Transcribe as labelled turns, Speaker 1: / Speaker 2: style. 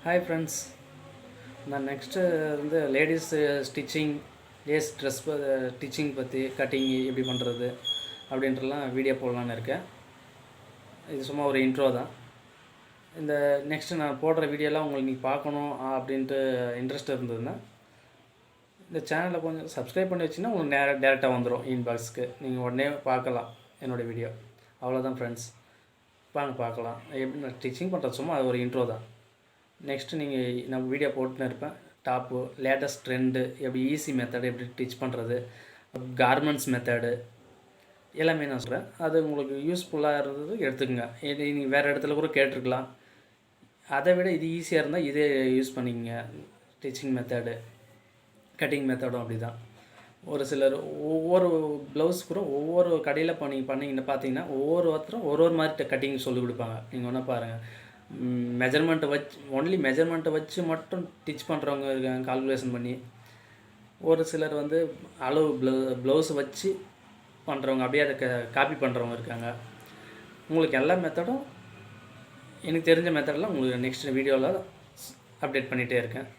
Speaker 1: Hi friends. நான் next வந்து ladies stitching, lace dress stitching பற்றி கட்டிங் எப்படி பண்ணுறது அப்படின்றலாம் வீடியோ போடலான்னு இருக்கேன். இது சும்மா ஒரு இன்ட்ரோ தான். இந்த நெக்ஸ்ட்டு நான் போடுற வீடியோலாம் உங்களுக்கு நீங்கள் பார்க்கணும் அப்படின்ட்டு இன்ட்ரெஸ்ட் இருந்ததுன்னா இந்த சேனலை கொஞ்சம் சப்ஸ்கிரைப் பண்ணி வச்சிங்கன்னா உங்களுக்கு டேரெக்டாக வந்துடும் இன்பாக்ஸுக்கு. நீங்கள் உடனே பார்க்கலாம் என்னோடய வீடியோ. அவ்வளோதான் ஃப்ரெண்ட்ஸ், வாங்க பார்க்கலாம். எப்படி நான் ஸ்டிச்சிங் பண்ணுறது சும்மா அது ஒரு இன்ட்ரோ தான். நெக்ஸ்ட்டு நீங்கள் நான் வீடியோ போட்டுன்னு இருப்பேன். டாப்பு லேட்டஸ்ட் ட்ரெண்டு, எப்படி ஈஸி மெத்தடு, எப்படி ஸ்டிச் பண்ணுறது, கார்மெண்ட்ஸ் மெத்தடு எல்லாமே நான் சொல்கிறேன். அது உங்களுக்கு யூஸ்ஃபுல்லாக இருந்தது எடுத்துக்கோங்க. இது நீங்கள் வேறு இடத்துல கூட கேட்டிருக்கலாம். அதை விட இது ஈஸியாக இருந்தால் இதே யூஸ் பண்ணிக்கங்க. ஸ்டிச்சிங் மெத்தடு, கட்டிங் மெத்தடும் அப்படி தான். ஒரு சிலர் ஒவ்வொரு ப்ளவுஸ் கூட ஒவ்வொரு கடையில் பண்ணிங்கன்னு பார்த்தீங்கன்னா ஒவ்வொருத்தரும் ஒரு மாதிரி கட்டிங் சொல்லிக் கொடுப்பாங்க. நீங்கள் ஒன்றா பாருங்கள். மெஜர்மெண்ட்டை வச்சு மட்டும் ஸ்டிச் பண்ணுறவங்க இருக்காங்க, கால்குலேஷன் பண்ணி. ஒரு சிலர் வந்து அளவு ப்ளவுஸ் வச்சு பண்ணுறவங்க, அப்படியே அதை காப்பி பண்ணுறவங்க இருக்காங்க. உங்களுக்கு எல்லா மெத்தடும் எனக்கு தெரிஞ்ச மெத்தடெலாம் உங்களுக்கு நெக்ஸ்ட் வீடியோவில் அப்டேட் பண்ணிகிட்டே இருக்கேன்.